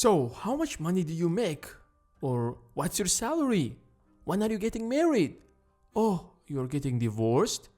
So, how much money do you make? Or what's your salary? When are you getting married? Oh, you're getting divorced?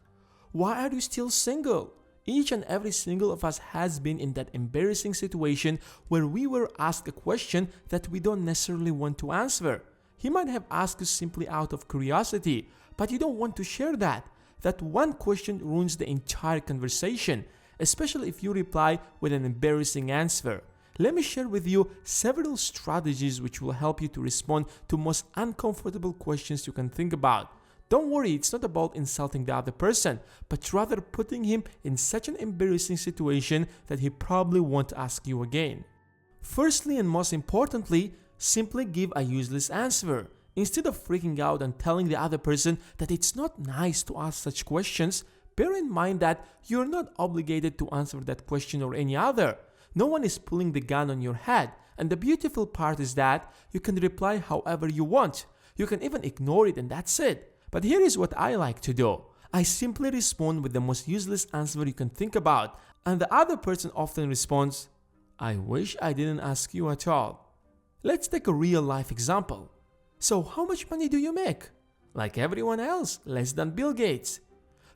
Why are you still single? Each and every single of us has been in that embarrassing situation where we were asked a question that we don't necessarily want to answer. He might have asked us simply out of curiosity, but you don't want to share that. That one question ruins the entire conversation, especially if you reply with an embarrassing answer. Let me share with you several strategies which will help you to respond to most uncomfortable questions you can think about. Don't worry, it's not about insulting the other person, but rather putting him in such an embarrassing situation that he probably won't ask you again. Firstly and most importantly, simply give a useless answer. Instead of freaking out and telling the other person that it's not nice to ask such questions, bear in mind that you're not obligated to answer that question or any other. No one is pulling the gun on your head, and the beautiful part is that you can reply however you want. You can even ignore it and that's it. But here is what I like to do. I simply respond with the most useless answer you can think about, and the other person often responds, I wish I didn't ask you at all. Let's take a real life example. So how much money do you make? Like everyone else, less than Bill Gates.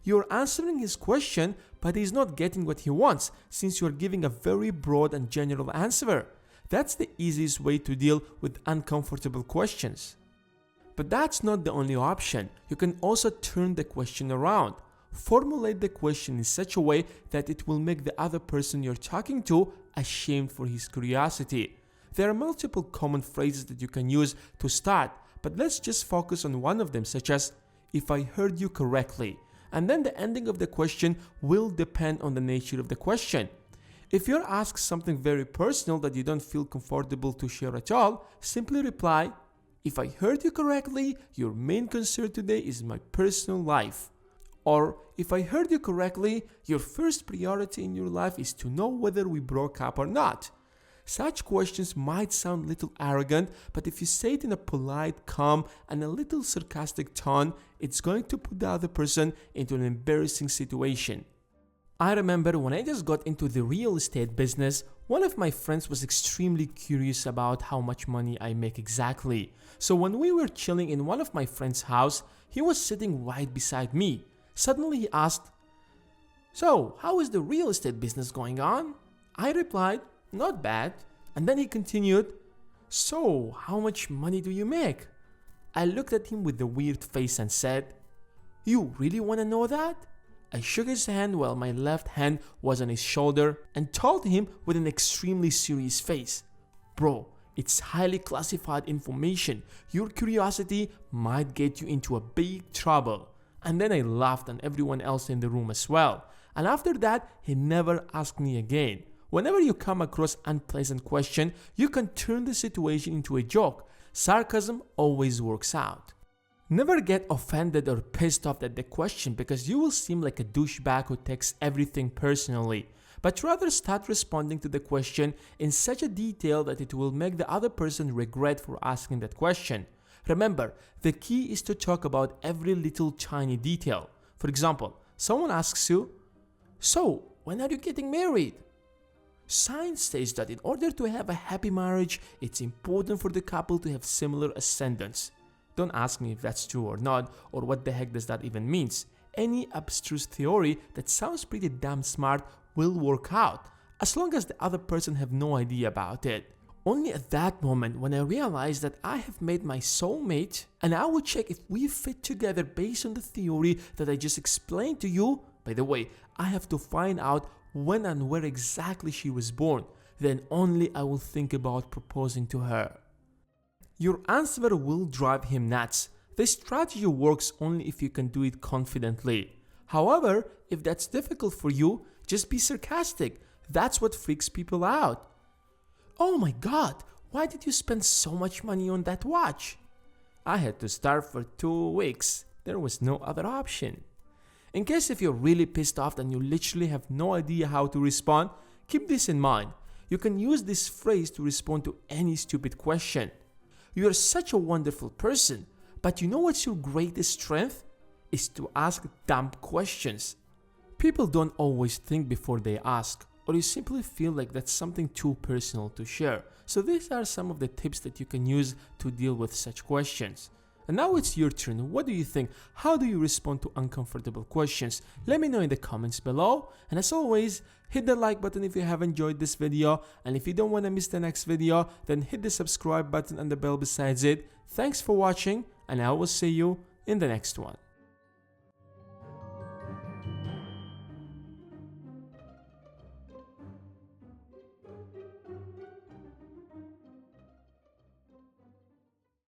You're answering his question, but he's not getting what he wants since you're giving a very broad and general answer. That's the easiest way to deal with uncomfortable questions. But that's not the only option. You can also turn the question around. Formulate the question in such a way that it will make the other person you're talking to ashamed for his curiosity. There are multiple common phrases that you can use to start, but let's just focus on one of them, such as, if I heard you correctly. And then the ending of the question will depend on the nature of the question. If you're asked something very personal that you don't feel comfortable to share at all, simply reply, if I heard you correctly, your main concern today is my personal life. Or, if I heard you correctly, your first priority in your life is to know whether we broke up or not. Such questions might sound a little arrogant, but if you say it in a polite, calm, and a little sarcastic tone, it's going to put the other person into an embarrassing situation. I remember when I just got into the real estate business, one of my friends was extremely curious about how much money I make exactly. So when we were chilling in one of my friend's house, he was sitting right beside me. Suddenly he asked, So, how is the real estate business going on? I replied, Not bad. And then he continued, So, how much money do you make? I looked at him with a weird face and said, You really want to know that? I shook his hand while my left hand was on his shoulder and told him with an extremely serious face, Bro, it's highly classified information. Your curiosity might get you into a big trouble. And then I laughed and everyone else in the room as well. And after that, he never asked me again. Whenever you come across unpleasant question, you can turn the situation into a joke. Sarcasm always works out. Never get offended or pissed off at the question because you will seem like a douchebag who takes everything personally. But rather start responding to the question in such a detail that it will make the other person regret for asking that question. Remember, the key is to talk about every little tiny detail. For example, someone asks you, So, when are you getting married? Science says that in order to have a happy marriage, it's important for the couple to have similar ascendants. Don't ask me if that's true or not, or what the heck does that even mean. Any abstruse theory that sounds pretty damn smart will work out, as long as the other person have no idea about it. Only at that moment when I realized that I have made my soulmate, and I will check if we fit together based on the theory that I just explained to you. By the way, I have to find out when and where exactly she was born. Then only I will think about proposing to her. Your answer will drive him nuts. This strategy works only if you can do it confidently. However, if that's difficult for you, just be sarcastic. That's what freaks people out. Oh my god, why did you spend so much money on that watch? I had to starve for 2 weeks. There was no other option. In case if you're really pissed off and you literally have no idea how to respond, keep this in mind. You can use this phrase to respond to any stupid question. You are such a wonderful person, but you know what's your greatest strength? Is to ask dumb questions. People don't always think before they ask. or you simply feel like that's something too personal to share. So these are some of the tips that you can use to deal with such questions. And now it's your turn. What do you think? How do you respond to uncomfortable questions? Let me know in the comments below. And as always, hit the like button if you have enjoyed this video. And if you don't want to miss the next video, then hit the subscribe button and the bell besides it. Thanks for watching, and I will see you in the next one.